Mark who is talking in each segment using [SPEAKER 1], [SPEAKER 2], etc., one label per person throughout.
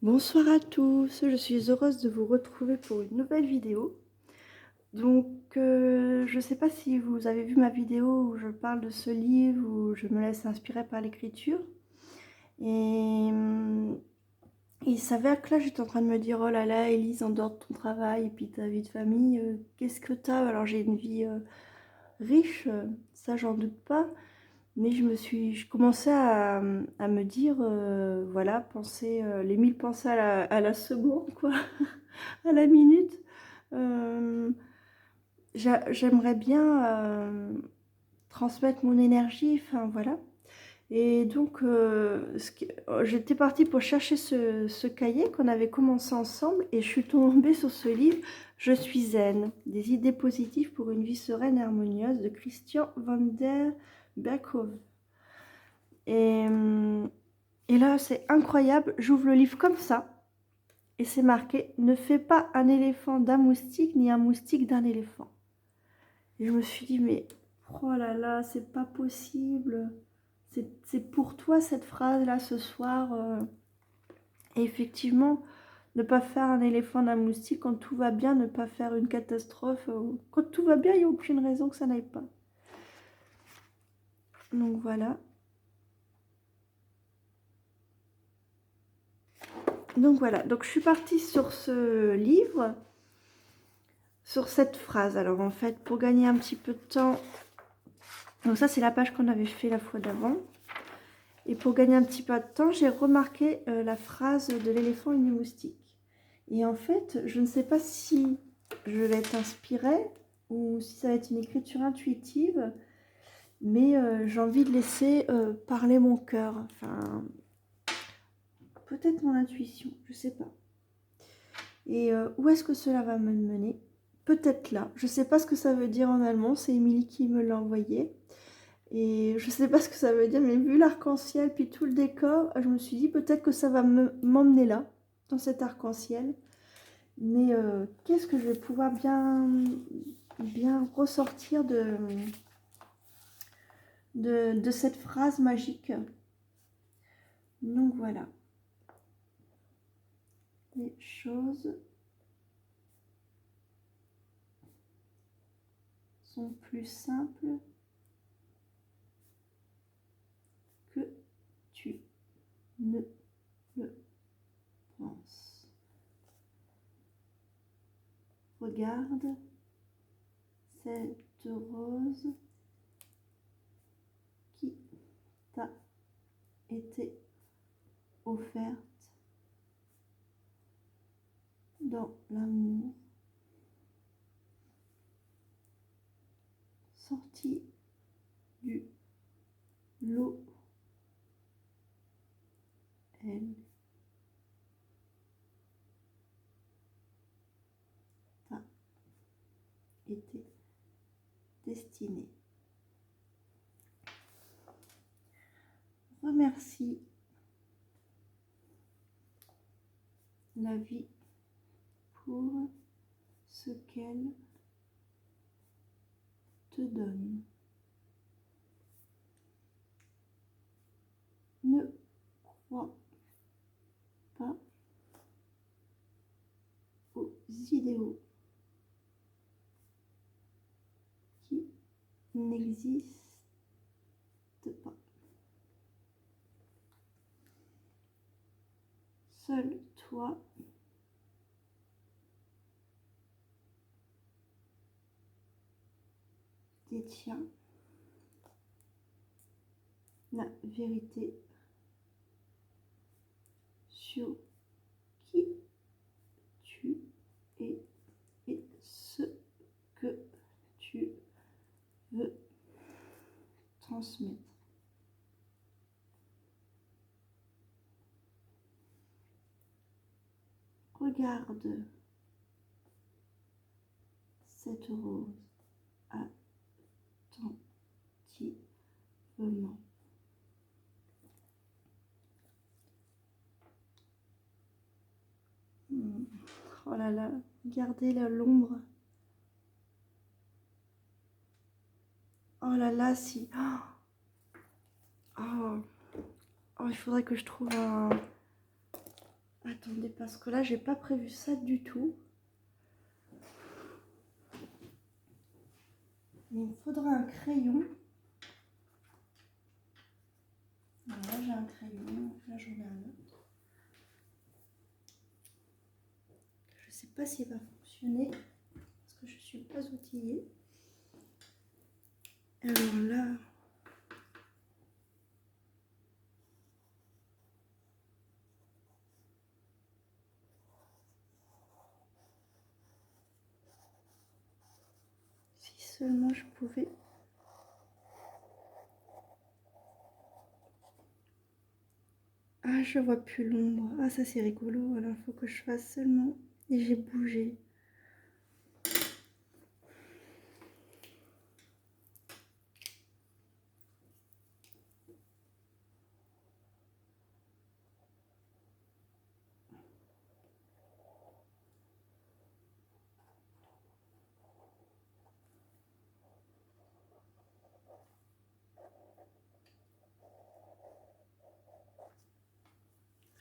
[SPEAKER 1] Bonsoir à tous, je suis heureuse de vous retrouver pour une nouvelle vidéo. Donc, je ne sais pas si vous avez vu ma vidéo où je parle de ce livre, où je me laisse inspirer par l'écriture. Et il s'avère que là, j'étais en train de me dire, oh là là, Élise, en dehors de ton travail et puis ta vie de famille, qu'est-ce que t'as? Alors, j'ai une vie riche, ça, j'en doute pas. Mais je commençais à me dire, voilà, penser les 1000 pensées à la seconde, quoi, à la minute. Euh, J'aimerais bien transmettre mon énergie, enfin voilà. Et donc, j'étais partie pour chercher ce cahier qu'on avait commencé ensemble et je suis tombée sur ce livre, Je suis zen, des idées positives pour une vie sereine et harmonieuse de Christian van der Berkhoven. Et, et là, c'est incroyable, j'ouvre le livre comme ça, et c'est marqué « Ne fais pas un éléphant d'un moustique, ni un moustique d'un éléphant ». Et je me suis dit, mais oh là là, c'est pas possible. C'est pour toi cette phrase-là ce soir. Et effectivement, ne pas faire un éléphant d'un moustique quand tout va bien, ne pas faire une catastrophe. Quand tout va bien, il n'y a aucune raison que ça n'aille pas. Donc voilà. Donc je suis partie sur ce livre, sur cette phrase. Alors en fait, pour gagner un petit peu de temps, donc ça c'est la page qu'on avait fait la fois d'avant. Et pour gagner un petit peu de temps, j'ai remarqué la phrase de l'éléphant et du moustique. Et en fait, je ne sais pas si je vais être inspirée ou si ça va être une écriture intuitive, mais j'ai envie de laisser parler mon cœur. Enfin, peut-être mon intuition, je ne sais pas. Et où est-ce que cela va me mener? Peut-être là. Je ne sais pas ce que ça veut dire en allemand, c'est Émilie qui me l'a envoyé. Et je ne sais pas ce que ça veut dire, mais vu l'arc-en-ciel, puis tout le décor, je me suis dit peut-être que ça va m'emmener là, dans cet arc-en-ciel. Mais qu'est-ce que je vais pouvoir bien ressortir de cette phrase magique? Donc voilà. Les choses sont plus simples que tu ne le penses. Regarde cette rose qui t'a été offerte dans l'amour, sortie du lot. Elle t'a été destinée. Remercie la vie pour ce qu'elle te donne. Ne crois pas aux idéaux qui n'existent pas. Seul toi détiens la vérité sur qui tu es et ce que tu veux transmettre. Regarde cette rose attentivement. Oh là là, regardez l'ombre. Oh là là, si. Oh, oh, il faudrait que je trouve Attendez, parce que là, j'ai pas prévu ça du tout. Il me faudra un crayon. Voilà, j'ai un crayon. Là, j'en ai un autre. Je sais pas s'il va fonctionner parce que je suis pas outillée. Alors là, si seulement je pouvais. Ah, je vois plus l'ombre. Ah, ça c'est rigolo. Alors, il faut que je fasse seulement. Et j'ai bougé.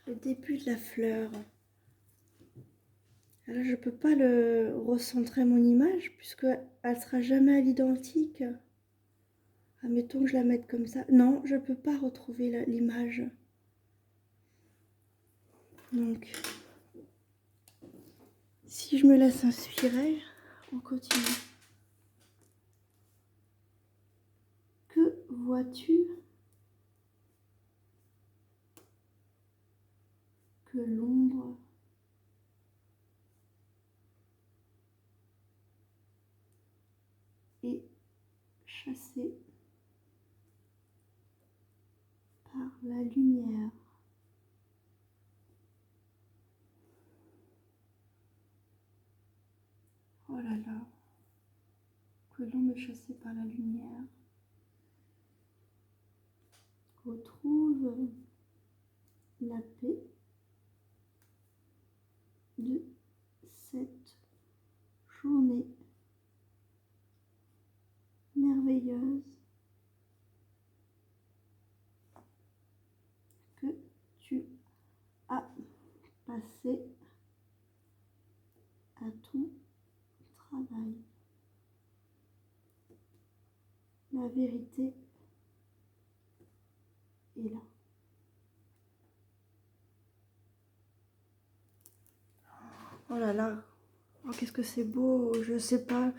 [SPEAKER 1] Le début de la fleur. Alors, je peux pas le recentrer mon image puisque elle sera jamais à l'identique. Admettons que je la mette comme ça. Non, je peux pas retrouver l'image. Donc, si je me laisse inspirer, on continue. Que vois-tu? Que l'ombre est chassée par la lumière. Oh là là, que l'ombre est chassée par la lumière. Retrouve la paix de cette journée merveilleuse que tu as passée à ton travail. La vérité est là. Oh là là, oh, qu'est-ce que c'est beau, je sais pas.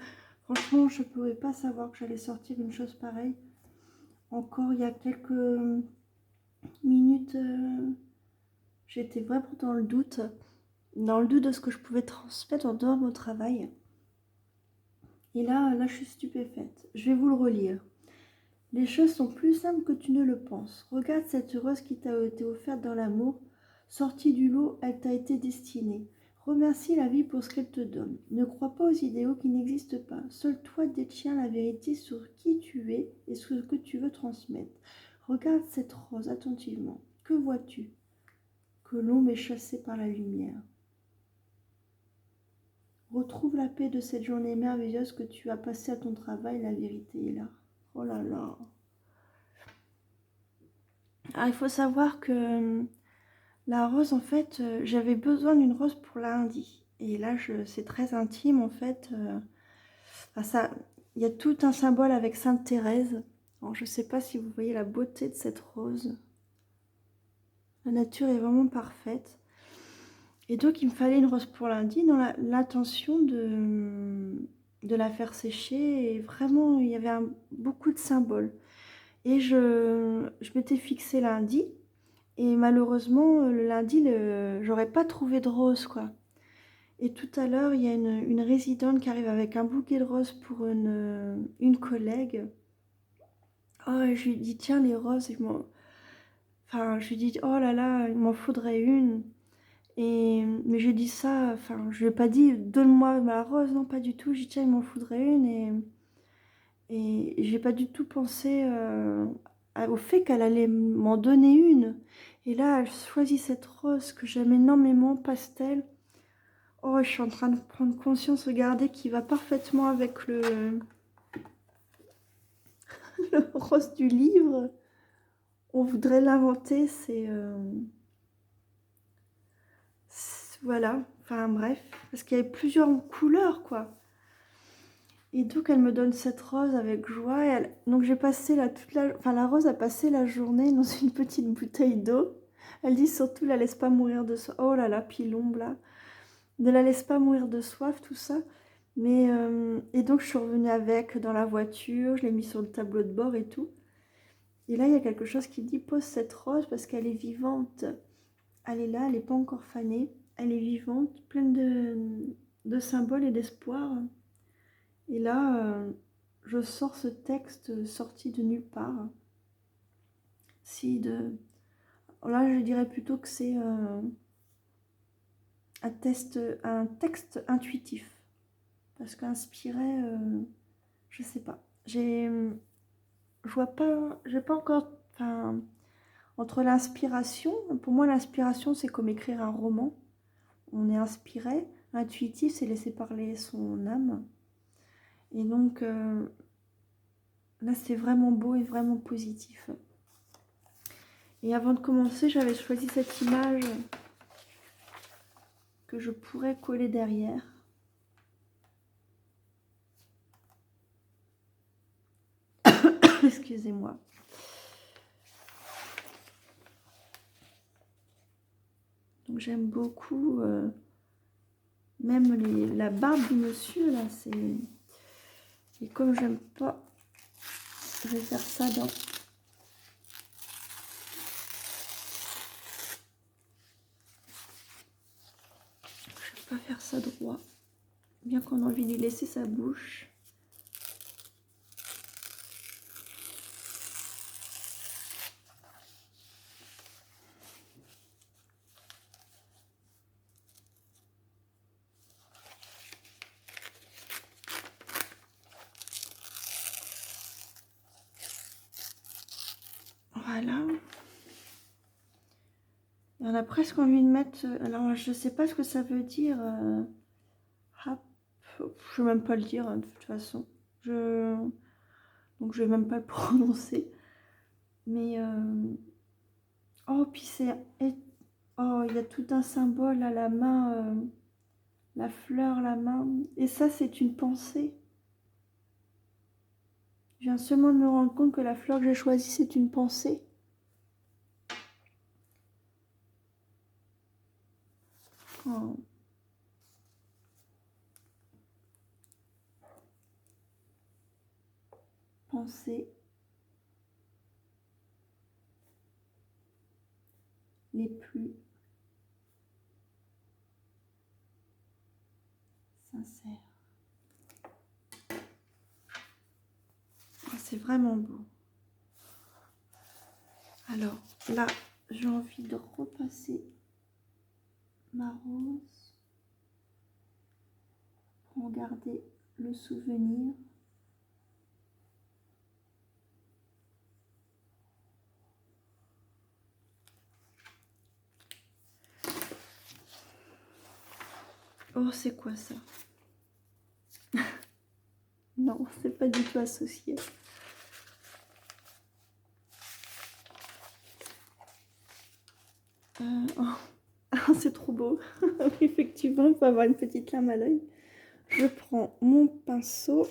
[SPEAKER 1] Franchement, je ne pouvais pas savoir que j'allais sortir une chose pareille. Encore il y a quelques minutes, j'étais vraiment dans le doute de ce que je pouvais transmettre en dehors de mon travail. Et là, je suis stupéfaite. Je vais vous le relire. Les choses sont plus simples que tu ne le penses. Regarde cette heureuse qui t'a été offerte dans l'amour. Sortie du lot, elle t'a été destinée. Remercie la vie pour ce qu'elle te donne. Ne crois pas aux idéaux qui n'existent pas. Seul toi détiens la vérité sur qui tu es et ce que tu veux transmettre. Regarde cette rose attentivement. Que vois-tu? Que l'ombre est chassée par la lumière. Retrouve la paix de cette journée merveilleuse que tu as passée à ton travail. La vérité est là. Oh là là. Alors, il faut savoir que la rose, en fait, j'avais besoin d'une rose pour lundi. Et là, c'est très intime, en fait. Il y a tout un symbole avec Sainte Thérèse. Alors, je ne sais pas si vous voyez la beauté de cette rose. La nature est vraiment parfaite. Et donc, il me fallait une rose pour lundi dans l'intention de la faire sécher. Et vraiment, il y avait beaucoup de symboles. Et je m'étais fixée lundi. Et malheureusement, le lundi, j'aurais pas trouvé de rose, quoi. Et tout à l'heure, il y a une résidente qui arrive avec un bouquet de roses pour une collègue. Oh, et je lui dis, tiens, les roses, enfin, je lui dis, oh là là, il m'en faudrait une. Mais j'ai dit ça, enfin, je lui ai pas dit, donne-moi ma rose, non, pas du tout. J'ai dit, tiens, il m'en faudrait une. Et j'ai pas du tout pensé au fait qu'elle allait m'en donner une. Et là, elle choisit cette rose que j'aime énormément, pastel. Oh, je suis en train de prendre conscience, regardez, qui va parfaitement avec le rose du livre. On voudrait l'inventer, c'est... voilà, enfin bref, parce qu'il y avait plusieurs couleurs quoi. Et donc elle me donne cette rose avec joie. Donc j'ai passé la rose a passé la journée dans une petite bouteille d'eau. Elle dit surtout la laisse pas mourir de soif. Oh là là, puis l'ombre là. Ne la laisse pas mourir de soif, tout ça. Mais et donc je suis revenue avec dans la voiture, je l'ai mis sur le tableau de bord et tout. Et là il y a quelque chose qui dit pose cette rose parce qu'elle est vivante. Elle est là, elle n'est pas encore fanée. Elle est vivante, pleine de symboles et d'espoir. Et là, je sors ce texte sorti de nulle part. Là, je dirais plutôt que c'est un texte intuitif. Parce qu'inspiré, je sais pas. Je vois pas, j'ai pas encore. Enfin, entre l'inspiration, pour moi, l'inspiration, c'est comme écrire un roman. On est inspiré. Intuitif, c'est laisser parler son âme. Et donc, là, c'est vraiment beau et vraiment positif. Et avant de commencer, j'avais choisi cette image que je pourrais coller derrière. Excusez-moi. Donc j'aime beaucoup, même la barbe du monsieur, là, c'est... Et comme j'aime pas, je vais faire ça dans... Je vais pas faire ça droit. Bien qu'on a envie de lui laisser sa bouche. Voilà. Et on a presque envie de mettre... Alors, je sais pas ce que ça veut dire. Hap, je vais même pas le dire, hein, de toute façon. Donc, je vais même pas le prononcer. Mais... Oh, puis c'est... Oh, il y a tout un symbole à la main. La fleur, la main. Et ça, c'est une pensée. Je viens seulement de me rendre compte que la fleur que j'ai choisie, c'est une pensée. Oh. Pensée. Les plus sincères. Oh, c'est vraiment beau. Alors là, j'ai envie de repasser ma rose pour en garder le souvenir. Oh, c'est quoi ça? Non, c'est pas du tout associé. Oh, c'est trop beau. Effectivement, il faut avoir une petite lame à l'œil. Je prends mon pinceau,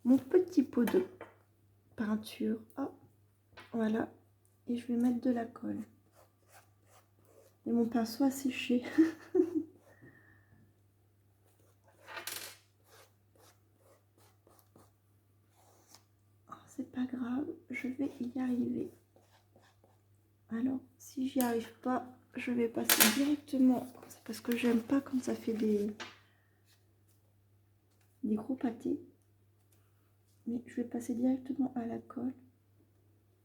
[SPEAKER 1] mon petit pot de peinture. Oh, voilà. Et je vais mettre de la colle. Et mon pinceau a séché. Oh, c'est pas grave, je vais y arriver. Alors, si j'y arrive pas, je vais passer directement. C'est parce que j'aime pas quand ça fait des gros pâtés. Mais je vais passer directement à la colle.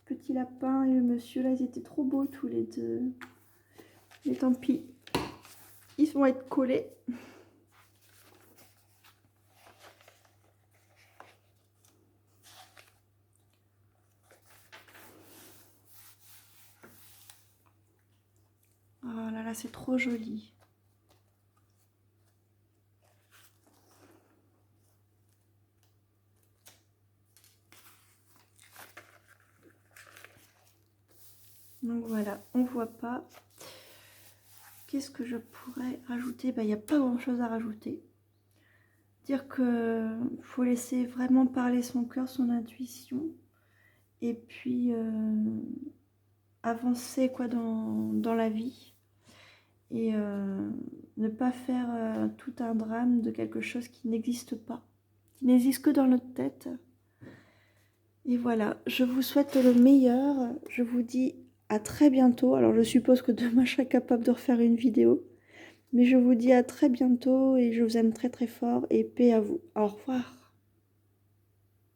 [SPEAKER 1] Petit lapin et le monsieur là, ils étaient trop beaux tous les deux. Mais tant pis, ils vont être collés. Oh là là, c'est trop joli. Donc voilà, on voit pas. qu'est-ce que je pourrais rajouter? Il n'y a pas grand-chose à rajouter. Dire que faut laisser vraiment parler son cœur, son intuition. Et puis avancer quoi dans la vie. Et ne pas faire tout un drame de quelque chose qui n'existe pas. Qui n'existe que dans notre tête. Et voilà, je vous souhaite le meilleur. Je vous dis à très bientôt. Alors je suppose que demain je serai capable de refaire une vidéo. Mais je vous dis à très bientôt et je vous aime très très fort et paix à vous. Au revoir.